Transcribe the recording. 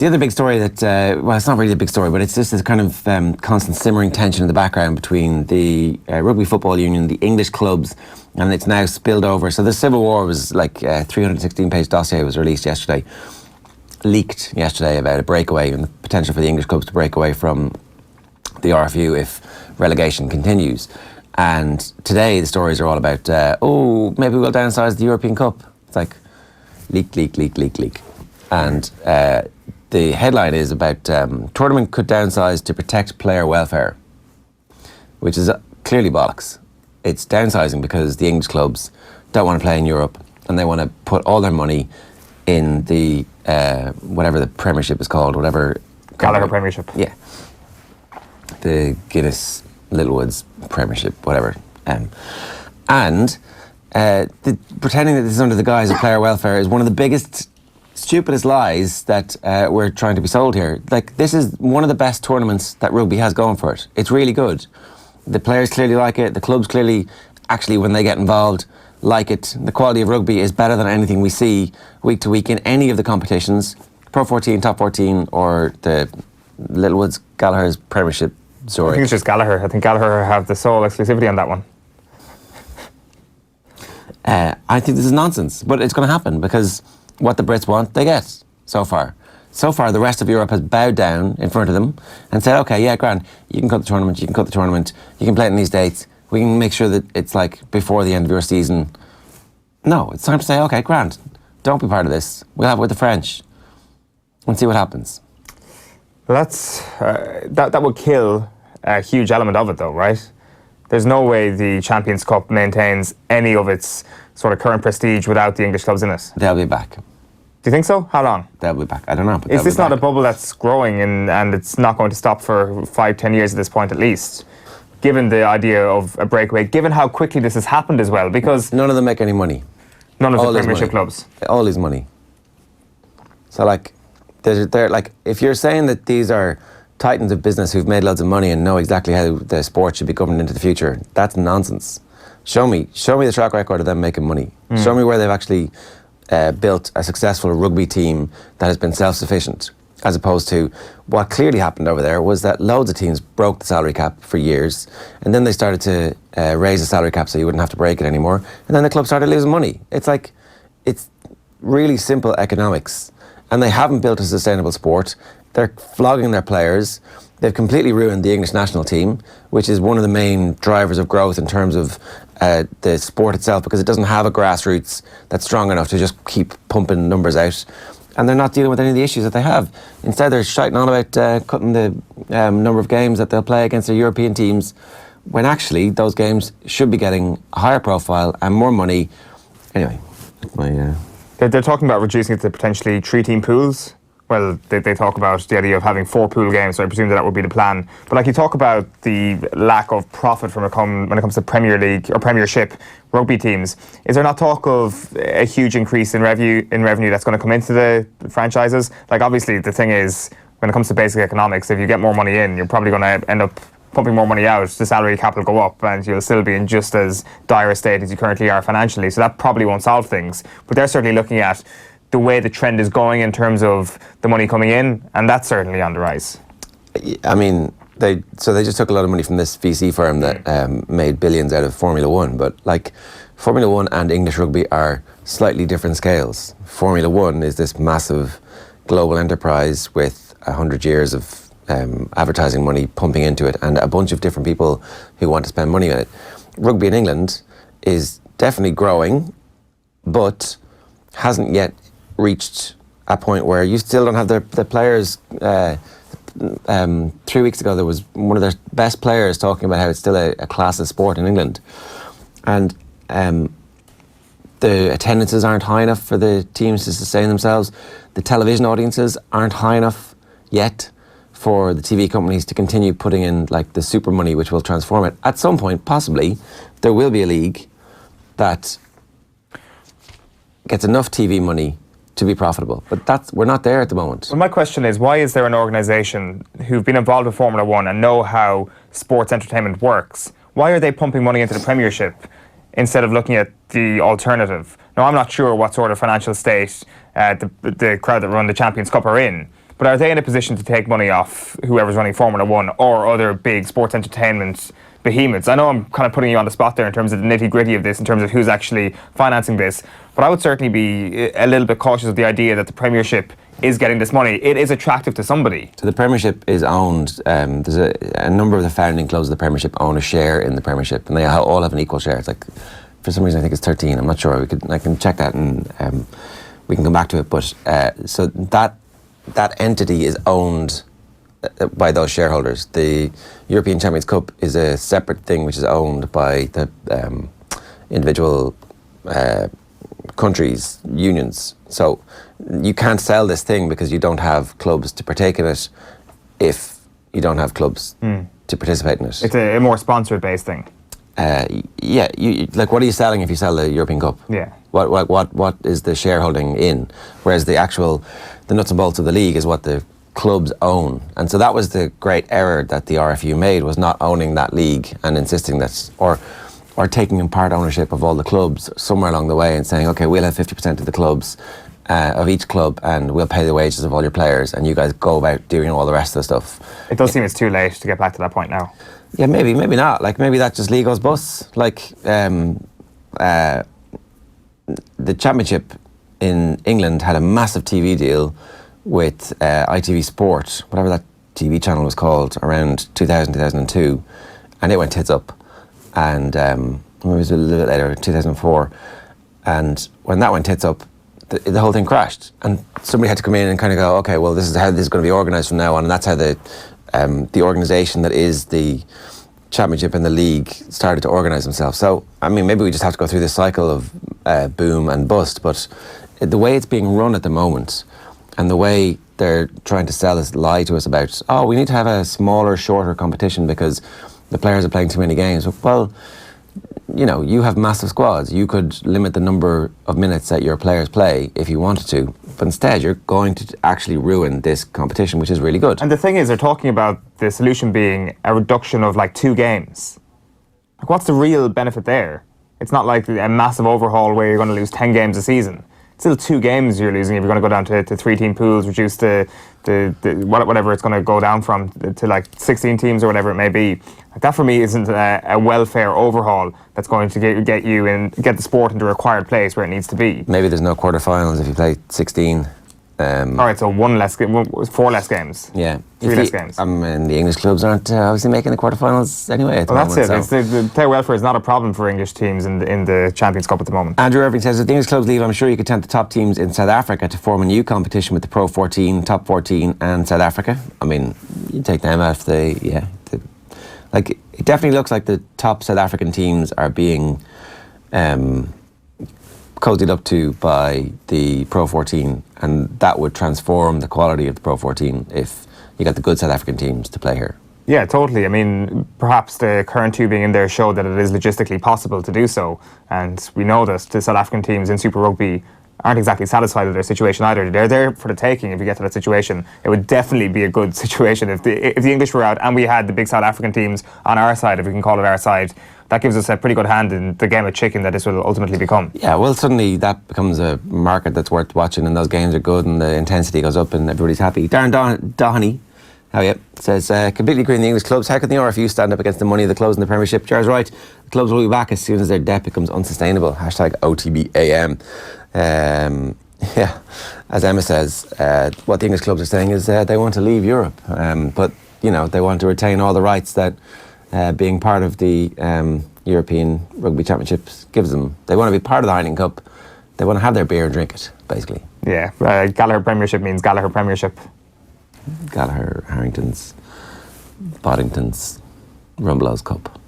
The other big story that, well, it's not really a big story, but it's just this kind of constant simmering tension in the background between the Rugby Football Union, the English clubs, and it's now spilled over. So the Civil War was like a 316-page dossier was released yesterday, leaked yesterday about a breakaway and the potential for the English clubs to break away from the RFU if relegation continues. And today the stories are all about, maybe we'll downsize the European Cup. It's like leak. And the headline is about tournament could downsize to protect player welfare, which is clearly bollocks. It's downsizing because the English clubs don't want to play in Europe and they want to put all their money in the, whatever the Premiership is called, whatever. Gallagher Premiership. Yeah. The Guinness Littlewoods Premiership, whatever. Pretending that this is under the guise of player welfare is one of the biggest, stupidest lies that we're trying to be sold here. Like, this is one of the best tournaments that rugby has going for it. It's really good. The players clearly like it. The clubs clearly, actually, when they get involved, like it. The quality of rugby is better than anything we see week to week in any of the competitions. Pro 14, Top 14, or the Littlewoods Gallagher's Premiership. Sorry. I think it's just Gallagher. I think Gallagher have the sole exclusivity on that one. I think this is nonsense, but it's going to happen because what the Brits want, they get so far. So far, the rest of Europe has bowed down in front of them and said, okay, yeah, grand, you can cut the tournament, you can play it in these dates, we can make sure that it's like before the end of your season. No, it's time to say, okay, grand, don't be part of this. We'll have it with the French and see what happens. Well, that would kill a huge element of it though, right? There's no way the Champions Cup maintains any of its sort of current prestige without the English clubs in it. They'll be back. Do you think so? How long? They'll be back. I don't know. But is this not a bubble that's growing and it's not going to stop for 5-10 years at this point at least? Given the idea of a breakaway, given how quickly this has happened as well, because none of them make any money. None of the Premiership clubs. All is money. So like, they're like, if you're saying that these are titans of business who've made loads of money and know exactly how the sport should be governed into the future, that's nonsense. Show me the track record of them making money. Show me where they've actually built a successful rugby team that has been self-sufficient, as opposed to what clearly happened over there was that loads of teams broke the salary cap for years, and then they started to raise the salary cap so you wouldn't have to break it anymore, and then the club started losing money. It's like, it's really simple economics, and they haven't built a sustainable sport. They're flogging their players. They've completely ruined the English national team, which is one of the main drivers of growth in terms of the sport itself, because it doesn't have a grassroots that's strong enough to just keep pumping numbers out. And they're not dealing with any of the issues that they have. Instead, they're shouting on about cutting the number of games that they'll play against their European teams, when actually those games should be getting a higher profile and more money. Anyway, they're talking about reducing it to potentially 3-team pools. Well, they talk about the idea of having 4 pool games, so I presume that would be the plan. But like, you talk about the lack of profit when it comes to Premier League or Premiership rugby teams. Is there not talk of a huge increase in revenue that's going to come into the franchises? Like, obviously, the thing is, when it comes to basic economics, if you get more money in, you're probably going to end up pumping more money out. The salary cap will go up and you'll still be in just as dire a state as you currently are financially. So that probably won't solve things. But they're certainly looking at the way the trend is going in terms of the money coming in, and that's certainly on the rise. I mean, they just took a lot of money from this VC firm that made billions out of Formula One, but like, Formula One and English rugby are slightly different scales. Formula One is this massive global enterprise with 100 years of advertising money pumping into it and a bunch of different people who want to spend money on it. Rugby in England is definitely growing, but hasn't yet reached a point where you still don't have the players. 3 weeks ago, there was one of their best players talking about how it's still a class of sport in England. And the attendances aren't high enough for the teams to sustain themselves. The television audiences aren't high enough yet for the TV companies to continue putting in like the super money which will transform it. At some point, possibly, there will be a league that gets enough TV money to be profitable. But we're not there at the moment. Well, my question is, why is there an organisation who've been involved with Formula One and know how sports entertainment works, why are they pumping money into the Premiership instead of looking at the alternative? Now, I'm not sure what sort of financial state the crowd that run the Champions Cup are in, But are they in a position to take money off whoever's running Formula One or other big sports entertainment behemoths? I know I'm kind of putting you on the spot there in terms of the nitty-gritty of this, in terms of who's actually financing this, but I would certainly be a little bit cautious of the idea that the Premiership is getting this money. It is attractive to somebody. So the Premiership is owned, there's a number of the founding clubs of the Premiership own a share in the Premiership, and they all have an equal share. It's like, for some reason I think it's 13, I'm not sure, I can check that and we can come back to it, but so that entity is owned by those shareholders. The European Champions Cup is a separate thing which is owned by the individual countries, unions. So you can't sell this thing because you don't have clubs to partake in it if you don't have clubs to participate in it. It's a more sponsor-based thing. Yeah, like what are you selling if you sell the European Cup? Yeah. What is the shareholding in? Whereas the nuts and bolts of the league is what the clubs own. And so that was the great error that the RFU made, was not owning that league and insisting that, or taking in part ownership of all the clubs somewhere along the way and saying, okay, we'll have 50% of the clubs, of each club, and we'll pay the wages of all your players, and you guys go about doing all the rest of the stuff. It does seem it's too late to get back to that point now. Yeah, maybe not. Like, maybe that's just Lego's bus. Like, the Championship in England had a massive TV deal with ITV Sport, whatever that TV channel was called, around 2000, 2002, and it went tits up. And it was a little bit later, 2004. And when that went tits up, the whole thing crashed. And somebody had to come in and kind of go, okay, well, this is how this is going to be organised from now on. And that's how the organisation that is the Championship and the league started to organise themselves. So, I mean, maybe we just have to go through this cycle of boom and bust. But the way it's being run at the moment, and the way they're trying to sell this lie to us about, oh, we need to have a smaller, shorter competition because the players are playing too many games. Well, you know, you have massive squads. You could limit the number of minutes that your players play if you wanted to. But instead, you're going to actually ruin this competition, which is really good. And the thing is, they're talking about the solution being a reduction of like 2 games. Like, what's the real benefit there? It's not like a massive overhaul where you're going to lose 10 games a season. It's still 2 games you're losing if you're going to go down to 3-team pools, reduce the whatever it's going to go down from to like 16 teams or whatever it may be. Like, that for me isn't a welfare overhaul that's going to get you and get the sport into a required place where it needs to be. Maybe there's no quarterfinals if you play 16. All right, so 4 less games. Yeah. 3 less games. And the English clubs aren't obviously making the quarterfinals anyway at the moment. That's it. The player welfare is not a problem for English teams in the Champions Cup at the moment. Andrew Irving says, if the English clubs leave, I'm sure you could tempt the top teams in South Africa to form a new competition with the Pro 14, Top 14 and South Africa. I mean, you take them out like, it definitely looks like the top South African teams are being cozied up to by the Pro 14, and that would transform the quality of the Pro 14 if you got the good South African teams to play here. Yeah, totally. I mean, perhaps the current 2 being in there show that it is logistically possible to do so, and we know that the South African teams in Super Rugby aren't exactly satisfied with their situation either. They're there for the taking. If you get to that situation, it would definitely be a good situation if the English were out and we had the big South African teams on our side, if we can call it our side. That gives us a pretty good hand in the game of chicken that this will ultimately become. Yeah, well, suddenly that becomes a market that's worth watching, and those games are good, and the intensity goes up, and everybody's happy. Darren Doheny, says, completely agree in the English clubs. How can the RFU stand up against the money of the clubs in the Premiership? Jar's right. The clubs will be back as soon as their debt becomes unsustainable. Hashtag OTB AM. Yeah, as Emma says, what the English clubs are saying is they want to leave Europe, but you know, they want to retain all the rights that being part of the European Rugby Championships gives them. They want to be part of the Heineken Cup. They want to have their beer and drink it, basically. Yeah, Gallagher Premiership means Gallagher Premiership. Gallagher, Harrington's, Boddington's, Rumblow's Cup.